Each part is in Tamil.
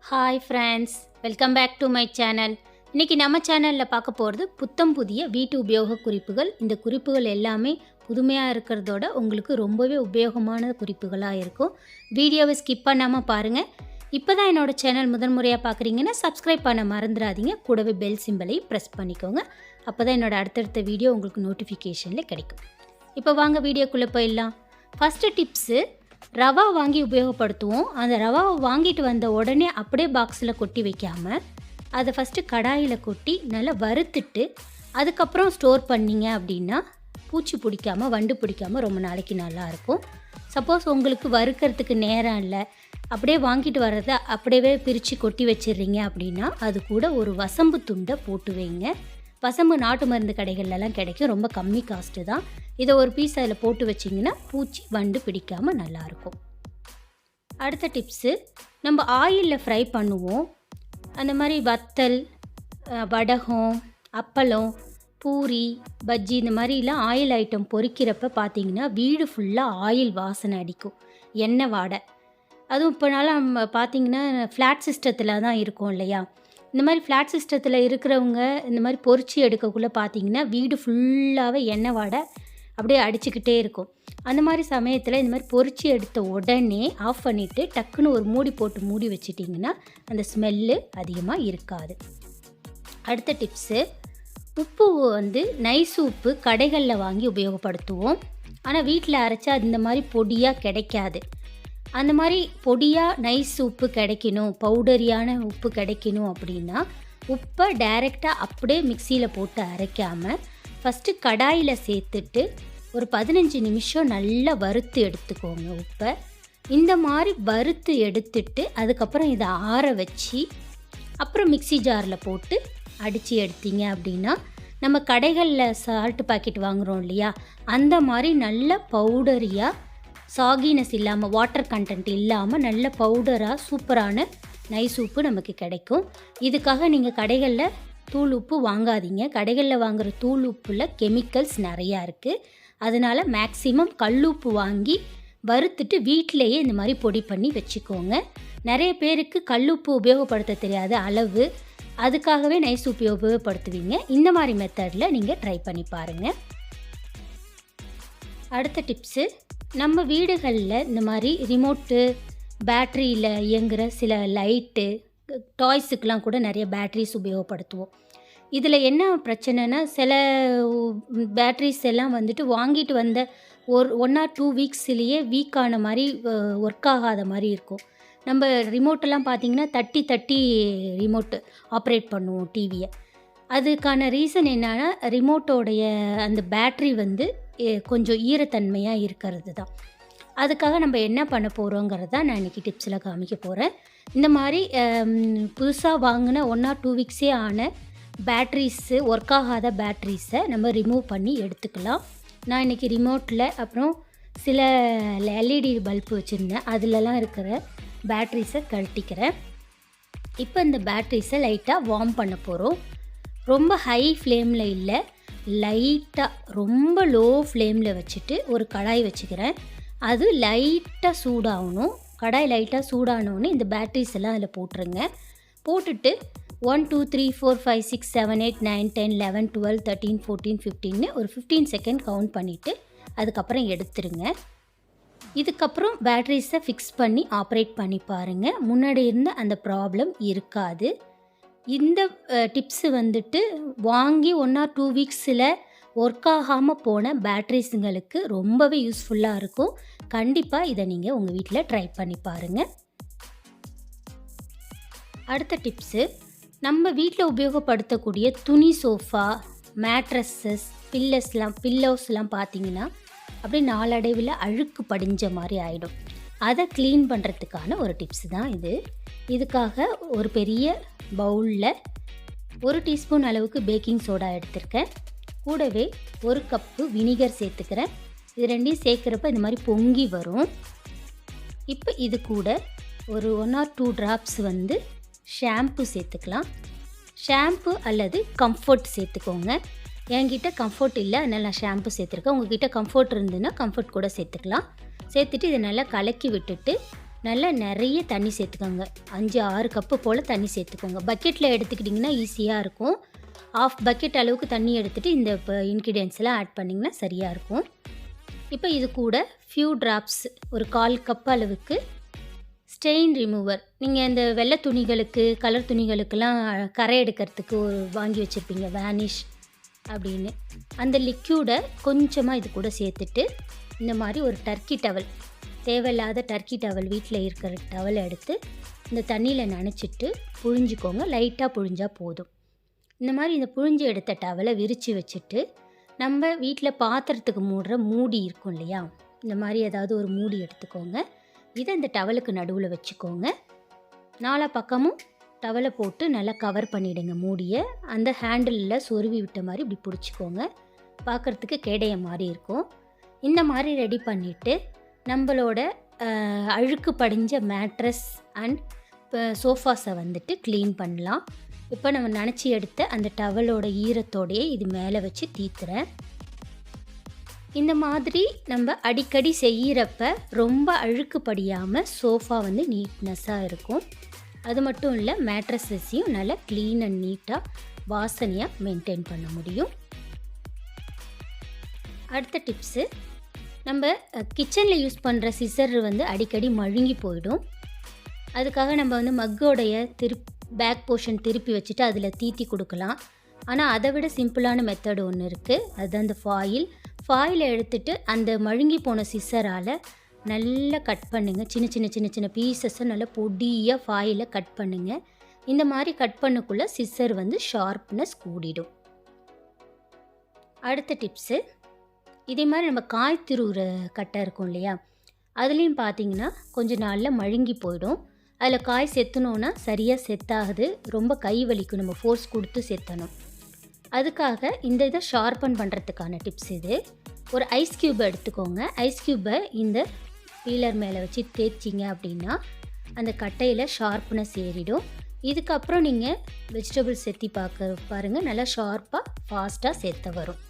Hi friends, welcome back to my channel. இன்றைக்கி நம்ம சேனலில் பார்க்க போகிறது புத்தம் புதிய வீட்டு உபயோக குறிப்புகள். இந்த குறிப்புகள் எல்லாமே புதுமையாக இருக்கிறதோட உங்களுக்கு ரொம்பவே உபயோகமான குறிப்புகளாக இருக்கும். வீடியோவை ஸ்கிப் பண்ணாமல் பாருங்கள். இப்போ தான் என்னோடய சேனல் முதன்முறையாக பார்க்குறீங்கன்னா சப்ஸ்கிரைப் பண்ண மறந்துடாதீங்க. கூடவே பெல் சிம்பலையும் ப்ரெஸ் பண்ணிக்கோங்க. அப்போ தான் என்னோடய அடுத்தடுத்த வீடியோ உங்களுக்கு நோட்டிஃபிகேஷனில் கிடைக்கும். இப்போ வாங்க வீடியோக்குள்ளே போயிடலாம். ஃபஸ்ட்டு டிப்ஸு, ரவா வாங்கி உபயோகப்படுத்துவோம். அந்த ரவாவை வாங்கிட்டு வந்த உடனே அப்படியே பாக்ஸில் கொட்டி வைக்காமல் அதை ஃபஸ்ட்டு கடாயில் கொட்டி நல்லா வறுத்துட்டு அதுக்கப்புறம் ஸ்டோர் பண்ணிங்க அப்படின்னா பூச்சி பிடிக்காமல் வண்டு பிடிக்காமல் ரொம்ப நாளைக்கு நல்லாயிருக்கும். சப்போஸ் உங்களுக்கு வறுக்கிறதுக்கு நேரம் இல்லை, அப்படியே வாங்கிட்டு வர்றதை அப்படியே பிரித்து கொட்டி வச்சிடுறீங்க அப்படின்னா அது கூட ஒரு வசம்பு துண்டை போட்டு வைங்க. வசம்பு நாட்டு மருந்து கடைகள்லாம் கிடைக்கும், ரொம்ப கம்மி காஸ்ட்டு தான். இதை ஒரு பீஸ் அதில் போட்டு வச்சிங்கன்னா பூச்சி வண்டு பிடிக்காமல் நல்லாயிருக்கும். அடுத்த டிப்ஸு, நம்ம ஆயிலில் ஃப்ரை பண்ணுவோம். அந்த மாதிரி வத்தல், வடகம், அப்பளம், பூரி, பஜ்ஜி இந்த மாதிரிலாம் ஆயில் ஐட்டம் பொரிக்கிறப்ப பார்த்திங்கன்னா வீடு ஃபுல்லாக ஆயில் வாசனை அடிக்கும், எண்ணெய் வாடை. அதுவும் இப்போனால நம்ம பார்த்திங்கன்னா ஃப்ளாட் சிஸ்டத்தில் தான் இருக்கும் இல்லையா. இந்த மாதிரி ஃப்ளாட் சிஸ்டத்தில் இருக்கிறவங்க இந்த மாதிரி பொரிச்சு எடுக்கக்குள்ளே பார்த்திங்கன்னா வீடு ஃபுல்லாகவே எண்ணெய் வாடை அப்படியே அடிச்சுக்கிட்டே இருக்கும். அந்த மாதிரி சமயத்தில் இந்த மாதிரி பொரிச்சு எடுத்த உடனே ஆஃப் பண்ணிவிட்டு டக்குன்னு ஒரு மூடி போட்டு மூடி வச்சிட்டிங்கன்னா அந்த ஸ்மெல்லு அதிகமாக இருக்காது. அடுத்த டிப்ஸு, உப்பு நைஸ் உப்பு கடைகளில் வாங்கி உபயோகப்படுத்துவோம். ஆனால் வீட்டில் அரைச்சா இந்த மாதிரி பொடியாக கிடைக்காது. அந்த மாதிரி பொடியாக நைஸ் உப்பு கிடைக்கணும், பவுடரியான உப்பு கிடைக்கணும் அப்படின்னா உப்பை டைரெக்டாக அப்படியே மிக்சியில் போட்டு அரைக்காமல் ஃபஸ்ட்டு கடாயில் சேர்த்துட்டு ஒரு 15 நிமிஷம் நல்லா வறுத்து எடுத்துக்கோங்க உப்பை. இந்த மாதிரி வறுத்து எடுத்துட்டு அதுக்கப்புறம் இதை ஆற வச்சு அப்புறம் மிக்சி ஜாரில் போட்டு அடித்து எடுத்தீங்க அப்படின்னா நம்ம கடைகளில் சால்ட்டு பாக்கெட் வாங்குகிறோம் இல்லையா, அந்த மாதிரி நல்ல பவுடரியாக சாகினஸ் இல்லாமல் வாட்டர் கண்டென்ட் இல்லாமல் நல்ல பவுடராக சூப்பரான நைஸ் உப்பு நமக்கு கிடைக்கும். இதுக்காக நீங்கள் கடைகளில் தூள் உப்பு வாங்காதீங்க. கடைகளில் வாங்குகிற தூள் உப்பில் கெமிக்கல்ஸ் நிறையா இருக்குது. அதனால் மேக்ஸிமம் கல்லுப்பு வாங்கி வறுத்துட்டு வீட்டிலையே இந்த மாதிரி பொடி பண்ணி வச்சுக்கோங்க. நிறைய பேருக்கு கல்லுப்பு உபயோகப்படுத்த தெரியாத அளவு, அதுக்காகவே நைஸ் உப்பு உபயோகப்படுத்துவீங்க. இந்த மாதிரி மெத்தடில் நீங்கள் ட்ரை பண்ணி பாருங்கள். அடுத்த டிப்ஸு, நம்ம வீடுகளில் இந்த மாதிரி ரிமோட்டு, பேட்ரியில் இயங்குகிற சில லைட்டு, டாய்ஸுக்கெலாம் கூட நிறைய பேட்ரிஸ் உபயோகப்படுத்துவோம். இதில் என்ன பிரச்சனைனா, சில பேட்ரிஸ் எல்லாம் வாங்கிட்டு வந்த 1 or 2 வீக்ஸ்லேயே வீக்கான மாதிரி ஒர்க் ஆகாத மாதிரி இருக்கும். நம்ம ரிமோட்டெல்லாம் பார்த்திங்கன்னா தட்டி தட்டி ரிமோட்டு ஆப்ரேட் பண்ணுவோம் டிவியை. அதுக்கான ரீசன் என்னன்னா, ரிமோட்டோடைய அந்த பேட்ரி கொஞ்சம் ஈரத்தன்மையாக இருக்கிறது தான். அதுக்காக நம்ம என்ன பண்ண போகிறோங்கிறத நான் இன்றைக்கி டிப்ஸில் காமிக்க போகிறேன். இந்த மாதிரி புதுசாக வாங்கின 1 or 2 வீக்ஸே ஆன பேட்ரிஸு, ஒர்க் ஆகாத பேட்ரிஸை நம்ம ரிமூவ் பண்ணி எடுத்துக்கலாம். நான் இன்றைக்கி ரிமோட்டில் அப்புறம் சில எல்இடி பல்பு வச்சுருந்தேன், அதிலலாம் இருக்கிற பேட்ரிஸை கழட்டிக்கிறேன். இப்போ இந்த பேட்ரிஸை லைட்டாக வார்ம் பண்ண போகிறோம். ரொம்ப ஹை ஃப்ளேமில் இல்லை, லைட்டாக ரொம்ப லோ ஃப்ளேமில் வச்சுட்டு ஒரு கடாய் வச்சுக்கிறேன். அது லைட்டாக சூடாகணும். கடாய் லைட்டாக சூடானோடனே இந்த பேட்ரிஸ் எல்லாம் அதில் போட்டுருங்க. போட்டுட்டு 1 2 3 4 5 6 7 8 9 10 11 12 13 14 15 ஒரு 15 செகண்ட் கவுண்ட் பண்ணிவிட்டு அதுக்கப்புறம் எடுத்துருங்க. இதுக்கப்புறம் பேட்ரிஸை ஃபிக்ஸ் பண்ணி ஆப்ரேட் பண்ணி பாருங்கள். முன்னாடி இருந்த அந்த ப்ராப்ளம் இருக்காது. இந்த டிப்ஸு வாங்கி 1 or 2 வீக்ஸில் ஒர்க் ஆகாமல் போன பேட்ரிஸுங்களுக்கு ரொம்பவே யூஸ்ஃபுல்லாக இருக்கும். கண்டிப்பாக இதை நீங்கள் உங்கள் வீட்டில் ட்ரை பண்ணி பாருங்கள். அடுத்த டிப்ஸு, நம்ம வீட்டில் உபயோகப்படுத்தக்கூடிய துணி சோஃபா, மேட்ரஸஸ், பில்லோஸ்லாம் பார்த்திங்கன்னா அப்படியே நாளடைவில் அழுக்கு படிஞ்ச மாதிரி ஆகிடும். அதை க்ளீன் பண்ணுறதுக்கான ஒரு டிப்ஸ் தான் இது. இதுக்காக ஒரு பெரிய பவுலில் 1 டீஸ்பூன் அளவுக்கு பேக்கிங் சோடா எடுத்திருக்கேன். கூடவே 1 கப்பு வினிகர் சேர்த்துக்கிறேன். இது ரெண்டையும் சேர்க்குறப்ப இந்த மாதிரி பொங்கி வரும். இப்போ இது கூட ஒரு 1 or 2 ட்ராப்ஸ் ஷாம்பு சேர்த்துக்கலாம். ஷாம்பு அல்லது கம்ஃபர்ட் சேர்த்துக்கோங்க. என்கிட்ட கம்ஃபர்ட் இல்லை, அதனால் நான் ஷாம்பு சேர்த்துருக்கேன். உங்கள்கிட்ட கம்ஃபர்ட் இருந்ததுன்னா கம்ஃபர்ட் கூட சேர்த்துக்கலாம். சேர்த்துட்டு இதை நல்லா கலக்கி விட்டுட்டு நல்லா நிறைய தண்ணி சேர்த்துக்கோங்க. 5, 6 கப்பு போல் தண்ணி சேர்த்துக்கோங்க. பக்கெட்டில் எடுத்துக்கிட்டிங்கன்னா ஈஸியாக இருக்கும். 1/2 பக்கெட் அளவுக்கு தண்ணி எடுத்துகிட்டு இந்த இன்க்ரீடியன்ஸ்லாம் ஆட் பண்ணிங்கன்னா சரியாக இருக்கும். இப்போ இது கூட ஃபியூ ட்ராப்ஸ் ஒரு 1/4 கப் அளவுக்கு ஸ்டெயின் ரிமூவர். நீங்கள் இந்த வெள்ளை துணிகளுக்கு, கலர் துணிகளுக்கெல்லாம் கரை எடுக்கிறதுக்கு வாங்கி வச்சுருப்பீங்க வேனிஷ் அப்படின்னு. அந்த லிக்யூடை கொஞ்சமாக இது கூட சேர்த்துட்டு இந்த மாதிரி ஒரு டர்க்கி டவல், தேவையில்லாத டர்க்கி டவல், வீட்டில் இருக்கிற டவல் எடுத்து இந்த தண்ணியில் நனைச்சிட்டு புழிஞ்சிக்கோங்க. லைட்டாக புழிஞ்சால் போதும். இந்த மாதிரி இந்த புழிஞ்சு எடுத்த டவலை விரித்து வச்சுட்டு, நம்ம வீட்டில் பாத்திரத்துக்கு மூடுற மூடி இருக்கும் இல்லையா, இந்த மாதிரி ஏதாவது ஒரு மூடி எடுத்துக்கோங்க. இதை இந்த டவலுக்கு நடுவில் வச்சுக்கோங்க. 4 பக்கமும் டவலை போட்டு நல்லா கவர் பண்ணிவிடுங்க மூடியை. அந்த ஹேண்டிலில் சொருவி விட்ட மாதிரி இப்படி பிடிச்சிக்கோங்க. பார்க்குறதுக்கு கேடைய மாதிரி இருக்கும். இந்த மாதிரி ரெடி பண்ணிவிட்டு நம்மளோட அழுக்கு படிஞ்ச மேட்ரஸ் அண்ட் சோஃபாஸை வந்துட்டு க்ளீன் பண்ணலாம். இப்போ நம்ம நனைச்சி எடுத்த அந்த டவலோட ஈரத்தோடையே இது மேலே வச்சு தீத்துறேன். இந்த மாதிரி நம்ம அடிக்கடி செய்கிறப்ப ரொம்ப அழுக்கு படியாமல் சோஃபா வந்து நீட்னஸாக இருக்கும். அது மட்டும் இல்லை, மேட்ரஸஸையும் நல்லா க்ளீன் அண்ட் நீட்டாக வாசனையாக மெயின்டைன் பண்ண முடியும். அடுத்த டிப்ஸு, நம்ம கிச்சனில் யூஸ் பண்ணுற சிசர் வந்து அடிக்கடி மழுங்கி போயிடும். அதுக்காக நம்ம வந்து மக்கோடைய பேக் போர்ஷன் திருப்பி வச்சுட்டு அதில் தீத்தி கொடுக்கலாம். ஆனால் அதை விட சிம்பிளான மெத்தட் ஒன்று இருக்குது. அதுதான் அந்த ஃபாயிலை எடுத்துகிட்டு அந்த மழுங்கி போன சிசரால் நல்லா கட் பண்ணுங்கள். சின்ன சின்ன சின்ன சின்ன பீசஸை நல்லா பொடியாக ஃபாயிலை கட் பண்ணுங்கள். இந்த மாதிரி கட் பண்ணக்குள்ளே சிசர் வந்து ஷார்ப்னஸ் கூடிடும். அடுத்த டிப்ஸு, இதே மாதிரி நம்ம காய் திருவுற கட்டை இருக்கும் இல்லையா, அதுலேயும் பார்த்தீங்கன்னா கொஞ்ச நாளில் மழுங்கி போயிடும். அதில் காய் செத்தணுன்னா சரியாக செத்தாகுது, ரொம்ப கை வலிக்கும், நம்ம ஃபோர்ஸ் கொடுத்து செத்தணும். அதுக்காக இந்த இதை ஷார்பன் பண்ணுறதுக்கான டிப்ஸ் இது. ஒரு ஐஸ் க்யூப்பை எடுத்துக்கோங்க. ஐஸ் க்யூப்பை இந்த பீலர் மேலே வச்சு தேய்ச்சிங்க அப்படின்னா அந்த கட்டையில் ஷார்ப்னஸ் ஏறிடும். இதுக்கப்புறம் நீங்கள் வெஜிடபிள்ஸ் செத்தி பாருங்கள், நல்லா ஷார்ப்பாக ஃபாஸ்ட்டாக செத்த வரும்.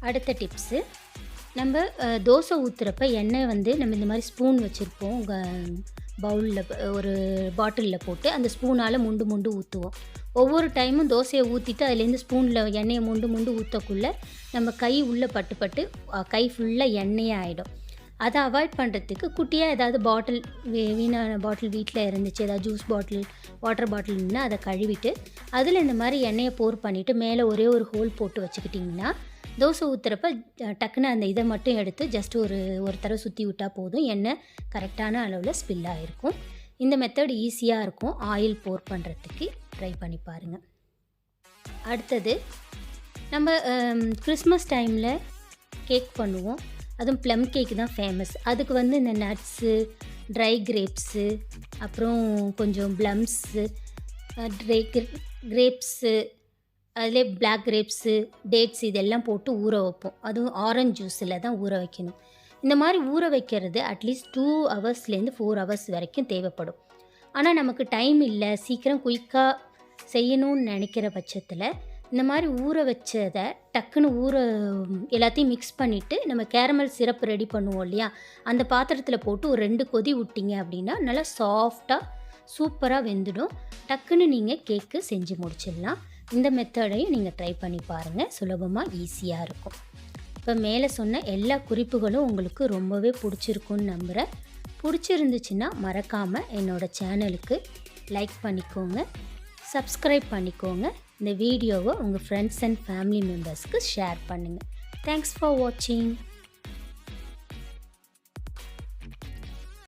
அடுத்த டிப்ஸு, நம்ம தோசை ஊற்றுறப்ப எண்ணெய் வந்து நம்ம இந்த மாதிரி ஸ்பூன் வச்சுருப்போம். பவுலில் ஒரு பாட்டிலில் போட்டு அந்த ஸ்பூனால் முண்டு ஊற்றுவோம். ஒவ்வொரு டைமும் தோசையை ஊற்றிட்டு அதுலேருந்து ஸ்பூனில் எண்ணெயை முண்டு ஊற்றக்குள்ளே நம்ம கை உள்ளே பட்டு கை ஃபுல்லாக எண்ணெயாக ஆகிடும். அதை அவாய்ட் பண்ணுறதுக்கு குட்டியாக ஏதாவது பாட்டில், வீணான பாட்டில் வீட்டில் இருந்துச்சு, ஏதாவது ஜூஸ் பாட்டில், வாட்டர் பாட்டில்னா அதை கழுவிட்டு அதில் இந்த மாதிரி எண்ணெயை போர் பண்ணிவிட்டு மேலே ஒரே ஒரு ஹோல் போட்டு வச்சுக்கிட்டிங்கன்னா தோசை ஊற்றுறப்ப டக்குன்னு அந்த இதை மட்டும் எடுத்து ஜஸ்ட் ஒரு தடவை சுற்றி விட்டால் போதும், எண்ணெய் கரெக்டான அளவில் ஸ்பில் ஆகிருக்கும். இந்த மெத்தட் ஈஸியாக இருக்கும். ஆயில் போர் பண்ணுறதுக்கு ட்ரை பண்ணி பாருங்கள். அடுத்தது, நம்ம கிறிஸ்மஸ் டைமில் கேக் பண்ணுவோம். அதுவும் ப்ளம் கேக்கு தான் ஃபேமஸ். அதுக்கு வந்து இந்த நட்ஸு, ட்ரை கிரேப்ஸு, அப்புறம் கொஞ்சம் ப்ளம்ஸு, கிரேப்ஸு, அதிலே பிளாக் கிரேப்ஸு, டேட்ஸ் இதெல்லாம் போட்டு ஊற வைப்போம். அதுவும் ஆரஞ்சு ஜூஸில் தான் ஊற வைக்கணும். இந்த மாதிரி ஊற வைக்கிறது அட்லீஸ்ட் 2 ஹவர்ஸ்லேருந்து 4 ஹவர்ஸ் வரைக்கும் தேவைப்படும். ஆனால் நமக்கு டைம் இல்லை, சீக்கிரம் குயிக்காக செய்யணும்னு நினைக்கிற பட்சத்தில் இந்த மாதிரி ஊற வச்சதை டக்குன்னு எல்லாத்தையும் மிக்ஸ் பண்ணிவிட்டு நம்ம கேரமல் சிரப் ரெடி பண்ணுவோம் இல்லையா, அந்த பாத்திரத்தில் போட்டு ஒரு 2 கொதி விட்டிங்க அப்படின்னா நல்லா சாஃப்டாக சூப்பராக வெந்துடும். டக்குன்னு நீங்கள் கேக்கு செஞ்சு முடிச்சிடலாம். இந்த மெத்தடையும் நீங்கள் ட்ரை பண்ணி பாருங்கள், சுலபமாக ஈஸியாக இருக்கும். இப்போ மேலே சொன்ன எல்லா குறிப்புகளும் உங்களுக்கு ரொம்பவே பிடிச்சிருக்குன்னு நம்புகிறேன். பிடிச்சிருந்துச்சுன்னா மறக்காமல் என்னோடய சேனலுக்கு லைக் பண்ணிக்கோங்க, சப்ஸ்கிரைப் பண்ணிக்கோங்க. இந்த வீடியோவை உங்கள் ஃப்ரெண்ட்ஸ் அண்ட் ஃபேமிலி மெம்பர்ஸ்க்கு ஷேர் பண்ணுங்கள். தேங்க்ஸ் ஃபார் வாட்சிங்.